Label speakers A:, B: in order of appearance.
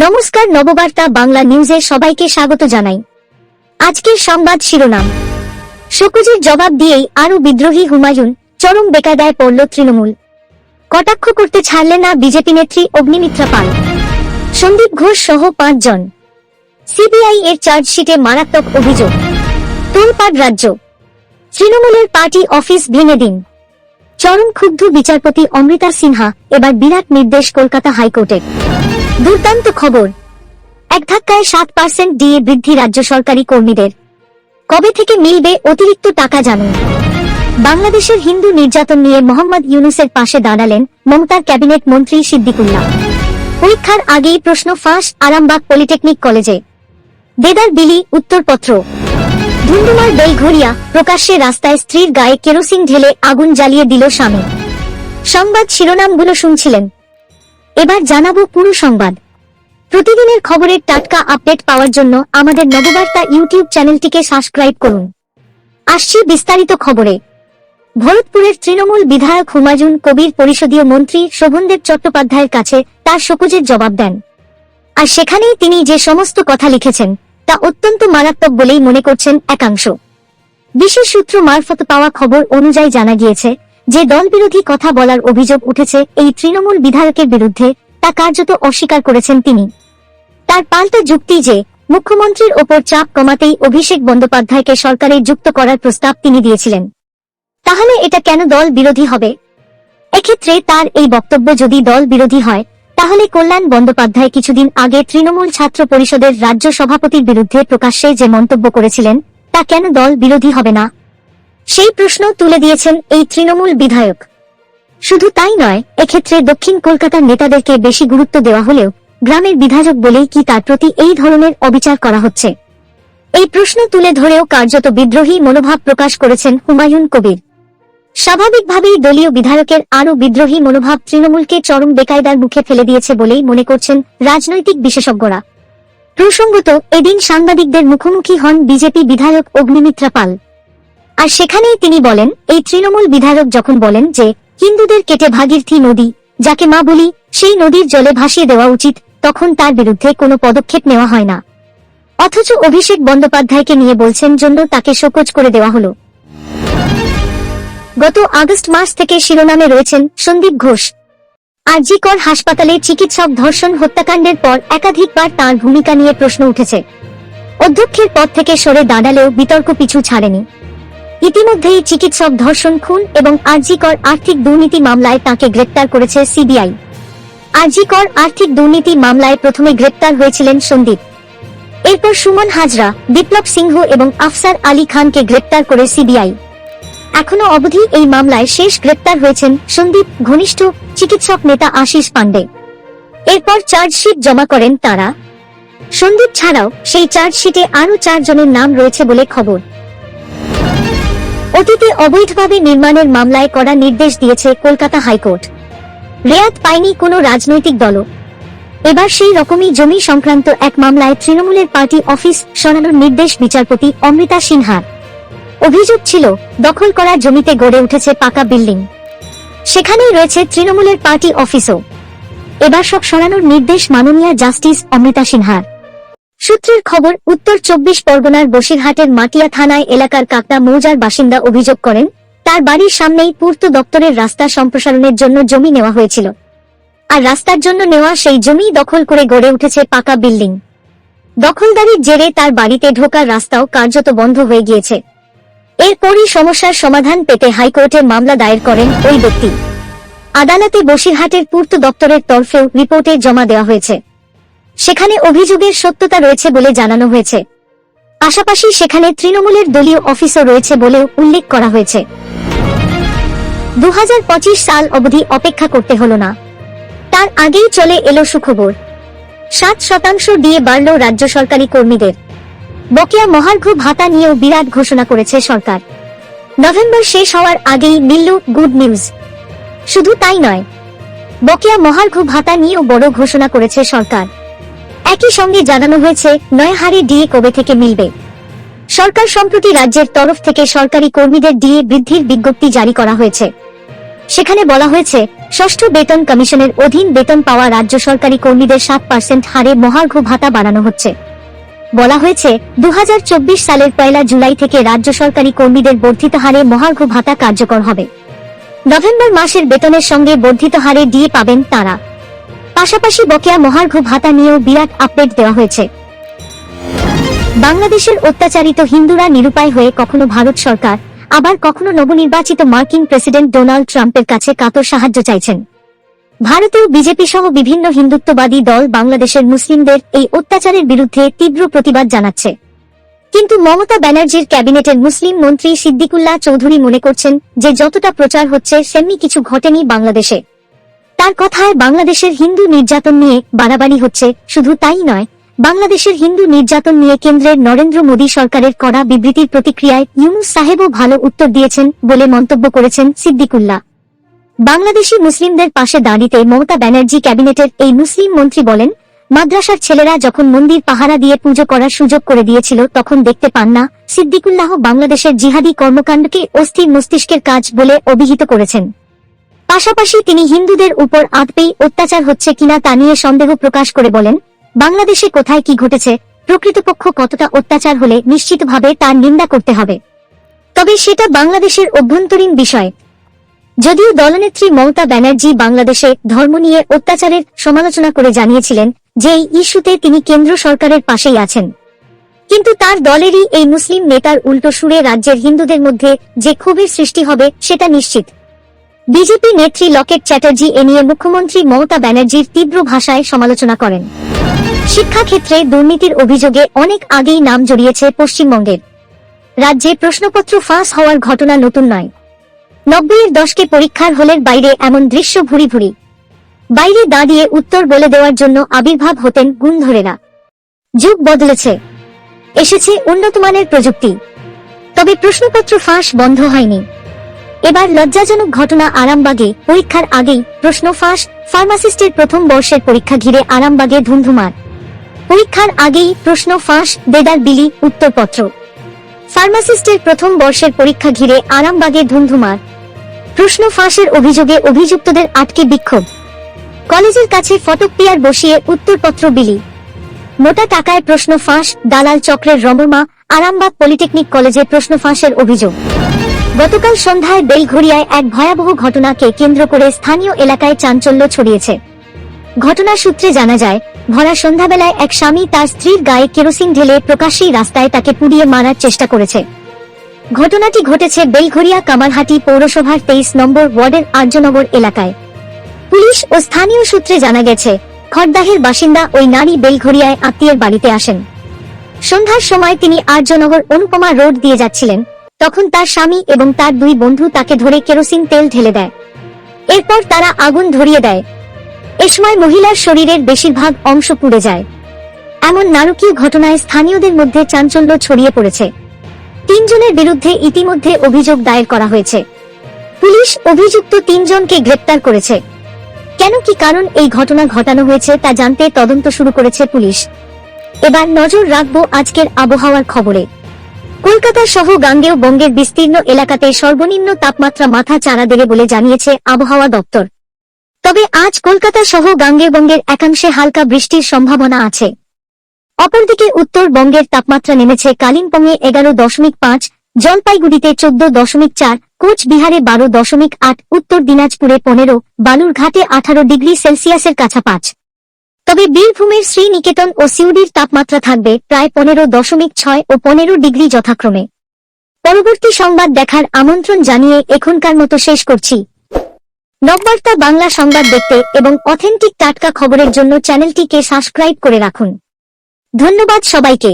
A: নমস্কার, নববার্তা বাংলা নিউজে সবাইকে স্বাগত জানাই। আজকের সংবাদ শিরোনাম: শোকজের জবাব দিয়েই আরো বিদ্রোহী হুমায়ুন, চরম বেকায়দায় পড়ল তৃণমূল। কটাক্ষ করতে ছাড়লেন না বিজেপি নেত্রী অগ্নিমিত্রা পাল। সন্দীপ ঘোষ সহ 5 জন। সিবিআই এর চার্জশিটে মারাত্মক অভিযোগ। তোলপাড় রাজ্য। তৃণমূলের পার্টি অফিস ভেঙে দিন। চরম ক্ষুব্ধ বিচারপতি অমৃতা সিনহা। এবার বিরাট নির্দেশ কলকাতা হাইকোর্টের। দুর্দান্ত খবর, এক ধাক্কায় 7% ডিএ বৃদ্ধি রাজ্য সরকারি কর্মীদের। কবে থেকে মিলবে অতিরিক্ত টাকা জানুন। বাংলাদেশের হিন্দু নির্যাতন নিয়ে মোহাম্মদ ইউনূসের পাশে দাঁড়ালেন মমতার ক্যাবিনেট মন্ত্রী সিদ্দিকুল্লাহ। পরীক্ষার আগেই প্রশ্ন ফাঁস আরামবাগ পলিটেকনিক কলেজে। দেদার বিলি উত্তরপত্র। ধুন্ধুমার বেলঘরিয়া, প্রকাশ্যে রাস্তায় স্ত্রীর গায়ে কেরোসিন ঢেলে আগুন জ্বালিয়ে দিল স্বামী। সংবাদ শিরোনামগুলো শুনছিলেন, এবার জানাবো পুরো সংবাদ। প্রতিদিনের খবরের টাটকা আপডেট পাওয়ার জন্য আমাদের নববার্তা ইউটিউব চ্যানেলটিকে সাবস্ক্রাইব করুন। আসছি বিস্তারিত খবরে। ভরতপুরের তৃণমূল বিধায়ক হুমায়ুন কবির পরিষদীয় মন্ত্রী শোভনদেব চট্টোপাধ্যায়ের কাছে তার শোকজের জবাব দেন। আর সেখানেই তিনি যে সমস্ত কথা লিখেছেন তা অত্যন্ত মারাত্মক বলেই মনে করছেন একাংশ। বিশেষ সূত্র মারফত পাওয়া খবর অনুযায়ী জানা গিয়েছে যে দলবিরোধী কথা বলার অভিযোগ উঠেছে এই তৃণমূল বিধায়কের বিরুদ্ধে, তা কার্যত অস্বীকার করেছেন তিনি। তার পাল্টা যুক্তি যে মুখ্যমন্ত্রীর ওপর চাপ কমাতেই অভিষেক বন্দ্যোপাধ্যায়কে সরকারে যুক্ত করার প্রস্তাব তিনি দিয়েছিলেন। তাহলে এটা কেন দল বিরোধী হবে? এক্ষেত্রে তার এই বক্তব্য যদি দল বিরোধী হয়, তাহলে কল্যাণ বন্দ্যোপাধ্যায় কিছুদিন আগে তৃণমূল ছাত্র পরিষদের রাজ্য সভাপতির বিরুদ্ধে প্রকাশ্যে যে মন্তব্য করেছিলেন তা কেন দল বিরোধী হবে না? সেই প্রশ্ন তুলে দিয়েছেন এই তৃণমূল বিধায়ক। শুধু তাই নয়, এক্ষেত্রে দক্ষিণ কলকাতার নেতাদেরকে বেশি গুরুত্ব দেওয়া হলেও গ্রামের বিধায়ক বলেই কি তার প্রতি এই ধরনের অবিচার করা হচ্ছে? এই প্রশ্ন তুলে ধরেও কার্যত বিদ্রোহী মনোভাব প্রকাশ করেছেন হুমায়ুন কবির। স্বাভাবিকভাবেই দলীয় বিধায়কের আরও বিদ্রোহী মনোভাব তৃণমূলকে চরম বেকায়দার মুখে ফেলে দিয়েছে বলেই মনে করছেন রাজনৈতিক বিশেষজ্ঞরা। প্রসঙ্গত, এদিন সাংবাদিকদের মুখোমুখি হন বিজেপি বিধায়ক অগ্নিমিত্রা পাল। আর সেখানেই তিনি বলেন, এই তৃণমূল বিধায়ক যখন বলেন যে হিন্দুদের কেটে ভাগীরথী নদী, যাকে মা বলি, সেই নদীর জলে ভাসিয়ে দেওয়া উচিত, তখন তার বিরুদ্ধে কোনো পদক্ষেপ নেওয়া হয় না। অথচ অভিষেক বন্দ্যোপাধ্যায়কে নিয়ে বলছেন জন্য তাকে শোকজ করে দেওয়া হলো। গত আগস্ট মাস থেকে শিরোনামে রয়েছেন সন্দীপ ঘোষ। আরজিকর হাসপাতালে চিকিৎসক ধর্ষণ হত্যাকাণ্ডের পর একাধিকবার তাঁর ভূমিকা নিয়ে প্রশ্ন উঠেছে। অধ্যক্ষের পদ থেকে সরে দাঁড়ালেও বিতর্ক পিছু ছাড়েনি। ইতিমধ্যেই চিকিৎসক ধর্ষণ, খুন এবং আরজিকর আর্থিক দুর্নীতি মামলায় তাঁকে গ্রেপ্তার করেছে সিবিআই। আরজিকর আর্থিক দুর্নীতি মামলায় প্রথমে গ্রেপ্তার হয়েছিলেন সন্দীপ। এরপর সুমন হাজরা, বিপ্লব সিংহ এবং আফসার আলী খানকে গ্রেপ্তার করে সিবিআই। এখনো অবধি এই মামলায় শেষ গ্রেপ্তার হয়েছেন সন্দীপ ঘনিষ্ঠ চিকিৎসক নেতা আশিস পান্ডে। এরপর চার্জশিট জমা করেন তারা। সন্দীপ ছাড়াও সেই চার্জশিটে আরও 4 জনের নাম রয়েছে বলে খবর। অতীতে অবৈধভাবে নির্মাণের মামলায় কড়া নির্দেশ দিয়েছে কলকাতা হাইকোর্ট। রেয়াত পায়নি কোনো রাজনৈতিক দলও। এবার সেই রকমই জমি সংক্রান্ত এক মামলায় তৃণমূলের পার্টি অফিস সরানোর নির্দেশ বিচারপতি অমৃতা সিনহার। অভিযোগ ছিল, দখল করা জমিতে গড়ে উঠেছে পাকা বিল্ডিং, সেখানেই রয়েছে তৃণমূলের পার্টি অফিসও। এবার সব সরানোর নির্দেশ মাননীয় জাস্টিস অমৃতা সিনহার। সূত্রের খবর, উত্তর 24 পরগনার বসিরহাটের মাটিয়া থানায় এলাকার কাকড়া মৌজার বাসিন্দা অভিযোগ করেন, তার বাড়ির সামনেই পূর্ত দপ্তরের রাস্তা সম্প্রসারণের জন্য জমি নেওয়া হয়েছিল। আর রাস্তার জন্য নেওয়া সেই জমি দখল করে গড়ে উঠেছে পাকা বিল্ডিং। দখলদারির জেরে তার বাড়িতে ঢোকার রাস্তাও কার্যত বন্ধ হয়ে গিয়েছে। এরপরই সমস্যার সমাধান পেতে হাইকোর্টে মামলা দায়ের করেন ওই ব্যক্তি। আদালতে বসিরহাটের পূর্ত দপ্তরের তরফেও রিপোর্টে জমা দেওয়া হয়েছে। সেখানে অভিযোগের সত্যতা রয়েছে বলে জানানো হয়েছে। পাশাপাশি সেখানে তৃণমূলের দলীয় অফিসও রয়েছে বলেও উল্লেখ করা হয়েছে। 2025 সাল অবধি অপেক্ষা করতে হলো না, তার আগেই চলে এলো সুখবর। 7% ডিএ বাড়ল রাজ্য সরকারি কর্মীদের। বকেয়া মহার্ঘ ভাতা নিয়েও বিরাট ঘোষণা করেছে সরকার। নভেম্বর শেষ হওয়ার আগেই মিলল গুড নিউজ। শুধু তাই নয়, বকেয়া মহার্ঘ ভাতা নিয়েও বড় ঘোষণা করেছে সরকার। একই সঙ্গে জানানো হয়েছে নয় হারে ডিএ কবে থেকে মিলবে। সরকার সম্প্রতি রাজ্যের তরফ থেকে সরকারি কর্মীদের ডিএ বৃদ্ধির বিজ্ঞপ্তি জারি করা হয়েছে। সেখানে বলা হয়েছে, ষষ্ঠ বেতন কমিশনের অধীন বেতন পাওয়া রাজ্য সরকারি কর্মীদের 7% হারে মহার্ঘ ভাতা বাড়ানো হচ্ছে। বলা হয়েছে, 2024 সালের 1 জুলাই থেকে রাজ্য সরকারি কর্মীদের বর্ধিত হারে মহার্ঘ ভাতা কার্যকর হবে। নভেম্বর মাসের বেতনের সঙ্গে বর্ধিত হারে ডিএ পাবেন তারা। পাশাপাশি বকেয়া মহার্ঘ ভাতা নিয়েও বিরাট আপডেট দেওয়া হয়েছে। বাংলাদেশের অত্যাচারিত হিন্দুরা নিরুপায় হয়ে কখনো ভারত সরকার, আবার কখনো নবনির্বাচিত মার্কিন প্রেসিডেন্ট ডোনাল্ড ট্রাম্পের কাছে কাতর সাহায্য চাইছেন। ভারতেও বিজেপি সহ বিভিন্ন হিন্দুত্ববাদী দল বাংলাদেশের মুসলিমদের এই অত্যাচারের বিরুদ্ধে তীব্র প্রতিবাদ জানাচ্ছে। কিন্তু মমতা ব্যানার্জির ক্যাবিনেটের মুসলিম মন্ত্রী সিদ্দিকুল্লাহ চৌধুরী মনে করছেন যে যতটা প্রচার হচ্ছে সেমনি কিছু ঘটেনি বাংলাদেশে। তার কথায় বাংলাদেশের হিন্দু নির্যাতন নিয়ে বাড়াবাড়ি হচ্ছে। শুধু তাই নয়, বাংলাদেশের হিন্দু নির্যাতন নিয়ে কেন্দ্রের নরেন্দ্র মোদী সরকারের কড়া বিবৃতির প্রতিক্রিয়ায় ইউনূস সাহেবও ভালো উত্তর দিয়েছেন বলে মন্তব্য করেছেন সিদ্দিকুল্লাহ। বাংলাদেশি মুসলিমদের পাশে দাঁড়িয়ে মমতা ব্যানার্জি ক্যাবিনেটের এই মুসলিম মন্ত্রী বলেন, মাদ্রাসার ছেলেরা যখন মন্দির পাহারা দিয়ে পুজো করার সুযোগ করে দিয়েছিল তখন দেখতে পান না। সিদ্দিকুল্লাহ বাংলাদেশের জিহাদি কর্মকাণ্ডকে অস্থির মস্তিষ্কের কাজ বলে অভিহিত করেছেন। পাশাপাশি তিনি হিন্দুদের উপর আদপেই অত্যাচার হচ্ছে কিনা তা নিয়ে সন্দেহ প্রকাশ করে বলেন, বাংলাদেশে কোথায় কি ঘটেছে, প্রকৃতপক্ষ কতটা অত্যাচার হলে নিশ্চিতভাবে তার নিন্দা করতে হবে, তবে সেটা বাংলাদেশের অভ্যন্তরীণ বিষয়। যদিও দলনেত্রী মমতা ব্যানার্জি বাংলাদেশে ধর্ম নিয়ে অত্যাচারের সমালোচনা করে জানিয়েছিলেন যে এই ইস্যুতে তিনি কেন্দ্র সরকারের পাশেই আছেন, কিন্তু তার দলেরই এই মুসলিম নেতার উল্টো সুরে রাজ্যের হিন্দুদের মধ্যে যে ক্ষোভের সৃষ্টি হবে সেটা নিশ্চিত। বিজেপি নেত্রী লকেট চ্যাটার্জি এ নিয়ে মুখ্যমন্ত্রী মমতা ব্যানার্জির তীব্র ভাষায় সমালোচনা করেন। শিক্ষাক্ষেত্রে দুর্নীতির অভিযোগে অনেক আগেই নাম জড়িয়েছে পশ্চিমবঙ্গের। রাজ্যে প্রশ্নপত্র ফাঁস হওয়ার ঘটনা নতুন নয়। 90-এর দশকে পরীক্ষার হলের বাইরে এমন দৃশ্য ভুরি ভুরি বাইরে দাঁড়িয়ে উত্তর বলে দেওয়ার জন্য আবির্ভাব হতেন গুণধরেরা। যুগ বদলেছে, এসেছে উন্নতমানের প্রযুক্তি, তবে প্রশ্নপত্র ফাঁস বন্ধ হয়নি। এবার লজ্জাজনক ঘটনা আরামবাগে। পরীক্ষার আগেই প্রশ্ন ফাঁস। ফার্মাসিস্টের প্রথম বর্ষের পরীক্ষা ঘিরে আরামবাগে ধুন্ধুমার। পরীক্ষার আগেই প্রশ্ন ফাঁস, দেদার বিলি উত্তরপত্র। ফার্মাসিস্টের প্রথম বর্ষের পরীক্ষা ঘিরে আরামবাগে ধুন্ধুমার। প্রশ্ন ফাঁসের অভিযোগে অভিযুক্তদের আটকে বিক্ষোভ। কলেজের কাছে ফটোকপিয়ার বসিয়ে উত্তরপত্র বিলি। মোটা টাকায় প্রশ্ন ফাঁস, দালাল চক্রের রমরমা। আরামবাগ পলিটেকনিক কলেজে প্রশ্ন ফাঁসের অভিযোগ। গতকাল সন্ধ্যায় বেলঘরিয়ায় এক ভয়াবহ ঘটনাকে কেন্দ্র করে স্থানীয় এলাকায় চাঞ্চল্য ছড়িয়েছে। ঘটনার সূত্রে জানা যায়, ভরা সন্ধ্যাবেলায় এক স্বামী তার স্ত্রীর গায়ে কেরোসিন ঢেলে প্রকাশ্যেই রাস্তায় তাকে পুড়িয়ে মারার চেষ্টা করেছে। ঘটনাটি ঘটেছে বেলঘরিয়া কামারহাটি পৌরসভার 23 নম্বর ওয়ার্ডের আর্যনগর এলাকায়। পুলিশ ও স্থানীয় সূত্রে জানা গেছে, খড়দাহের বাসিন্দা ওই নারী বেলঘরিয়ায় আত্মীয়ের বাড়িতে আসেন। সন্ধ্যার সময় তিনি আর্যনগর অনুপমা রোড দিয়ে যাচ্ছিলেন। তখন তার স্বামী এবং তার দুই বন্ধু তাকে ধরে কেরোসিন তেল ঢেলে দেয়। এরপর তারা আগুন ধরিয়ে দেয়। এ সময় মহিলার শরীরের বেশিরভাগ অংশ পুড়ে যায়। এমন নারকীয় ঘটনায় স্থানীয়দের মধ্যে চাঞ্চল্য ছড়িয়ে পড়েছে। 3 জনের বিরুদ্ধে ইতিমধ্যে অভিযোগ দায়ের করা হয়েছে। পুলিশ অভিযুক্ত 3 জনকে গ্রেপ্তার করেছে। কেন কি কারণ এই ঘটনা ঘটানো হয়েছে তা জানতে তদন্ত শুরু করেছে পুলিশ। এবার নজর রাখবো আজকের আবহাওয়ার খবরে। কলকাতা সহ গাঙ্গেয় বঙ্গের বিস্তীর্ণ এলাকাতে সর্বনিম্ন তাপমাত্রা মাথা চাড়া দেবে বলে জানিয়েছে আবহাওয়া দপ্তর। তবে আজ কলকাতা সহ গাঙ্গেয়বঙ্গের একাংশে হালকা বৃষ্টির সম্ভাবনা আছে। অপরদিকে উত্তরবঙ্গের তাপমাত্রা নেমেছে কালিম্পংয়ে 11.5, জলপাইগুড়িতে 14.4, কোচবিহারে 12.8, উত্তর দিনাজপুরে 15, বালুরঘাটে 18 ডিগ্রি সেলসিয়াসের কাছাকাছি। তবে বীরভূমের শ্রীনিকেতন ও সিউড়ির তাপমাত্রা থাকবে প্রায় 15.6 ও 15 ডিগ্রি যথাক্রমে। পরবর্তী সংবাদ দেখার আমন্ত্রণ জানিয়ে এখনকার মতো শেষ করছি। নববার্তা বাংলা সংবাদ দেখতে এবং অথেন্টিক টাটকা খবরের জন্য চ্যানেলটিকে সাবস্ক্রাইব করে রাখুন। ধন্যবাদ সবাইকে।